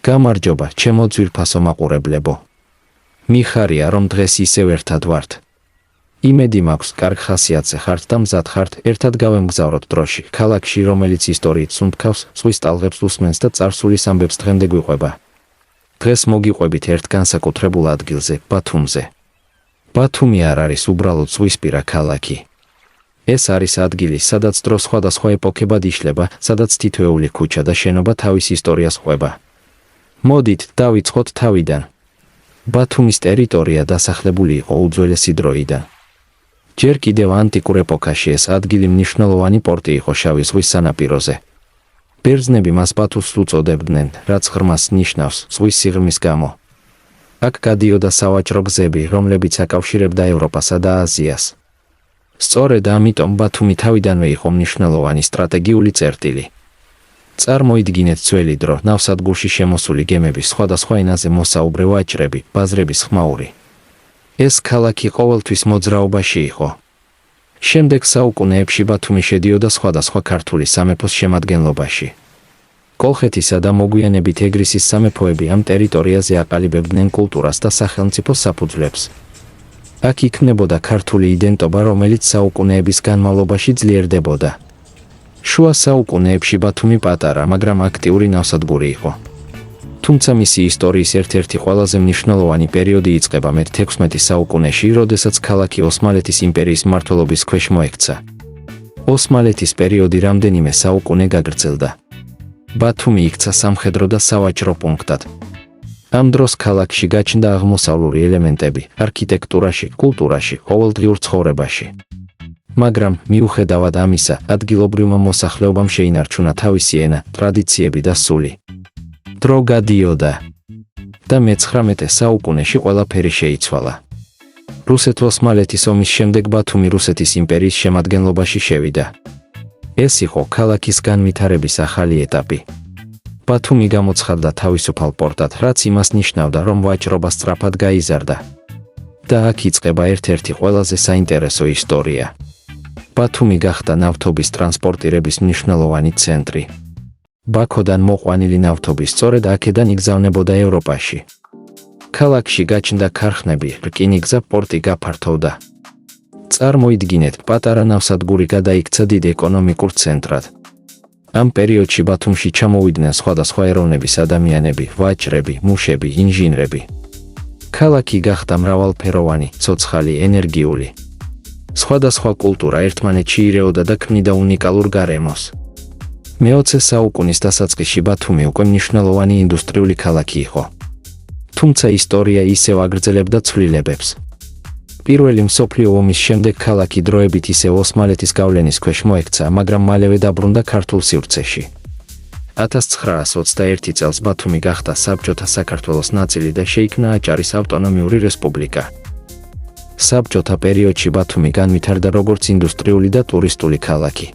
გამარჯობა, ჩემო ძვირფასო მაყურებლებო. მიხარია, რომ დღეს ისევ ერთად ვართ. იმედი მაქვს, კარგ ხასიათზე ხართ და მზად ხართ, ერთად გავემგზავროთ დროში, ქალაქში, რომელიც ისტორიით სუნთქავს, ზღვის ტალღებს უსმენს და წარსულის ამბებს დღემდე გვიყვება. დღეს მოგიყვებით ერთ განსაკუთრებულ ადგილზე, ბათუმზე. ბათუმი არ არის უბრალოდ ზღვისპირა ქალაქი. ეს არის ადგილი, სადაც დრო სხვადასხვა ეპოქებად იშლება, სადაც თითოეული ქუჩა და შენობა თავის ისტორიას ყვება. მოდით, დავიწყოთ თავიდან. ბათუმის ტერიტორია დასახლებული იყო უძველესი დროიდან. ჯერ კიდევ ანტიკურ ეპოქაში ეს ადგილი მნიშვნელოვანი პორტი იყო შავი ზღვის სანაპიროზე. ბერძნები მას ბათუსს უწოდებდნენ, რაც ღრმას ნიშნავს, ზღვის სიღრმის გამო. აქ გადიოდა სავაჭრო გზები, რომლებიც აკავშირებდა ევროპასა და აზიას. სწორედ ამიტომ ბათუმი თავიდანვე იყო მნიშვნელოვანი სტრატეგიული წერტილი. წარმოიდგინეთ ძველი დრო, ნავსადგურში შემოსული გემები, სხვადასხვა ენაზე მოსაუბრე ვაჭრები, ბაზრების ხმაური. ეს ქალაქი ყოველთვის მოძრაობაში იყო. შემდეგ საუკუნეებში ბათუმი შედიოდა სხვადასხვა ქართული სამეფოს შემადგენლობაში. კოლხეთისა და მოგვიანებით ეგრისის სამეფოები ამ ტერიტორიაზე აყალიბებდნენ კულტურას და სახელმწიფო საფუძვლებს. აქ იქმნებოდა ქართული იდენტობა, რომელიც საუკუნეების განმავლობაში ძლიერდებოდა. შუა საუკუნეებში ბათუმი პატარა, მაგრამ აქტიური ნავსადგური იყო. თუმცა მისი ისტორიის ერთ-ერთი ყველაზე მნიშვნელოვანი პერიოდი იწყება მე-16 საუკუნეში, როდესაც ქალაქი ოსმალეთის იმპერიის მმართველობის ქვეშ მოექცა. ოსმალეთის პერიოდი რამდენიმე საუკუნე გაგრძელდა. ბათუმი იქცა სამხედრო და სავაჭრო პუნქტად. ამ დროს ქალაქში გაჩნდა აღმოსავლური ელემენტები არქიტექტურაში, კულტურაში, ყოველდღიურ ცხოვრებაში. მაგრამ მიუხედავად ამისა, ადგილობრივმა მოსახლეობამ შეინარჩუნა თავისი ენა, ტრადიციები და სული. დრო გადიოდა და მე-19 საუკუნეში ყველაფერი შეიცვალა. რუსეთ-ოსმალეთის ომის შემდეგ ბათუმი რუსეთის იმპერიის შემადგენლობაში შევიდა. ეს იყო ქალაქის განვითარების ახალი ეტაპი. ბათუმი გამოცხადდა თავისუფალ პორტად, რაც იმას ნიშნავდა, რომ ვაჭრობა სწრაფად გაიზარდა. და აქ იწყება ერთ-ერთი ყველაზე საინტერესო ისტორია. ბათუმი გახდა ნავთობის ტრანსპორტირების მნიშვნელოვანი ცენტრი. ბაქოდან მოყვანილი ნავთობი სწორედ აქედან იგზავნებოდა ევროპაში. ქალაქში გაჩნდა ქარხნები, რკინიგზა, პორტი გაფართოვდა. წარმოიდგინეთ, პატარა ნავსადგური გადაიქცა დიდ ეკონომიკურ ცენტრად. ამ პერიოდში ბათუმში ჩამოვიდნენ სხვადასხვა ეროვნების ადამიანები, ვაჭრები, მუშები, ინჟინრები. ქალაქი გახდა მრავალფეროვანი, ცოცხალი, ენერგიული. სხვადასხვა კულტურა ერთმანეთში ირეოდა და ქმნიდა უნიკალურ გარემოს. მე-20 საუკუნის დასაწყისში ბათუმი უკვე მნიშვნელოვანი ინდუსტრიული ქალაქი იყო. თუმცა ისტორია ისევ აგრძელებდა ცვლილებებს. პირველი მსოფლიო ომის შემდეგ ქალაქი დროებით ისევ ოსმალეთის გავლენის ქვეშ მოექცა, მაგრამ მალევე დაბრუნდა ქართულ სივრცეში. 1921 წელს ბათუმი გახდა საბჭოთა საქართველოს ნაწილი და შეიქმნა აჭარის ავტონომიური რესპუბლიკა. საბჭოთა პერიოდში ბათუმი განვითარდა როგორც ინდუსტრიული და ტურისტული ქალაქი.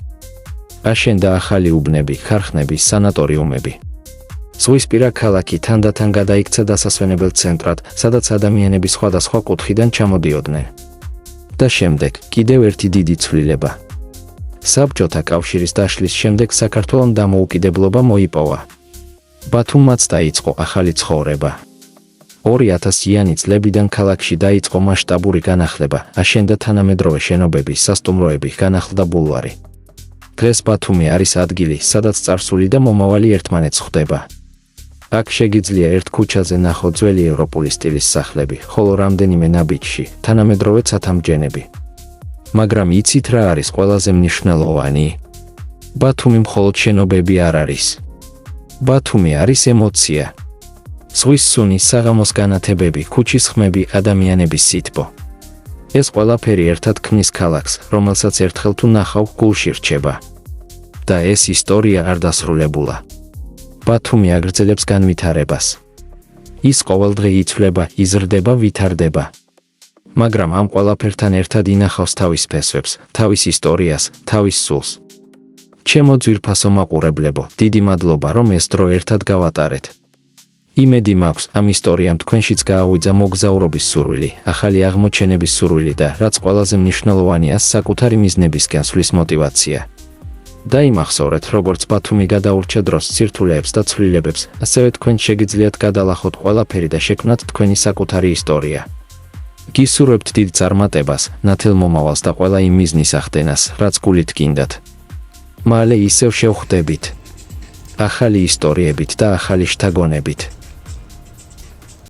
აშენდა ახალი უბნები, ქარხნები, სანატორიუმები. ზღვისპირა ქალაქი თანდათან გადაიქცა დასასვენებელ ცენტრად, სადაც ადამიანები სხვადასხვა კუთხიდან ჩამოდიოდნენ. და შემდეგ კიდევ ერთი დიდი ცვლილება. საბჭოთა კავშირის დაშლის შემდეგ საქართველომ დამოუკიდებლობა მოიპოვა. ბათუმმაც დაიწყო ახალი ცხოვრება. 2000-იანი წლებიდან ქალაქში დაიწყო მასშტაბური განახლება, აშენდა თანამედროვე შენობები, სასტუმროები, განახლდა ბულვარი. დღეს ბათუმი არის ადგილი, სადაც წარსული და მომავალი ერთმანეთს ხვდება. აქ შეგიძლია ერთ ქუჩაზე ნახოთ ძველი ევროპული სტილის სახლები, ხოლო რამდენიმე ნაბიჯში თანამედროვე ცათამბჯენები. მაგრამ იცით რა არის ყველაზე მნიშვნელოვანი? ბათუმი მხოლოდ შენობები არ არის. ბათუმი არის ემოცია. ზღვის სუნი, საღამოს განათებები, ქუჩის ხმები, ადამიანების სითბო. ეს ყველაფერი ერთად ქმნის ქალაქს, რომელსაც ერთხელ თუ ნახავ, გულში რჩება. და ეს ისტორია არ დასრულებულა. ბათუმი აგრძელებს განვითარებას. ის ყოველდღე იცვლება, იზრდება, ვითარდება. მაგრამ ამ ყველაფერთან ერთად ინახავს თავის ფესვებს, თავის ისტორიას, თავის სულს. ჩემო ძვირფასო მაყურებლებო, დიდი მადლობა, რომ ეს დრო ერთად გავატარეთ. იმედი მაქვს, ამ ისტორიამ თქვენშიც გააღვიძა მოგზაურობის სურვილი, ახალი აღმოჩენების სურვილი და, რაც ყველაზე მნიშვნელოვანია, საკუთარი მიზნებისკენ სვლის მოტივაცია. დაიმახსოვრეთ, როგორც ბათუმი გადაურჩა დროს სირთულეებს და ცვლილებებს, ასევე თქვენ შეგიძლიათ გადალახოთ ყველაფერი და შექმნათ თქვენი საკუთარი ისტორია. გისურვებთ დიდ წარმატებას, ნათელ მომავალს და ყველა იმ მიზნის ახდენას, რაც გულით გინდათ. მალე ისევ შევხვდებით. ახალი ისტორიებით და ახალი შთაგონებით.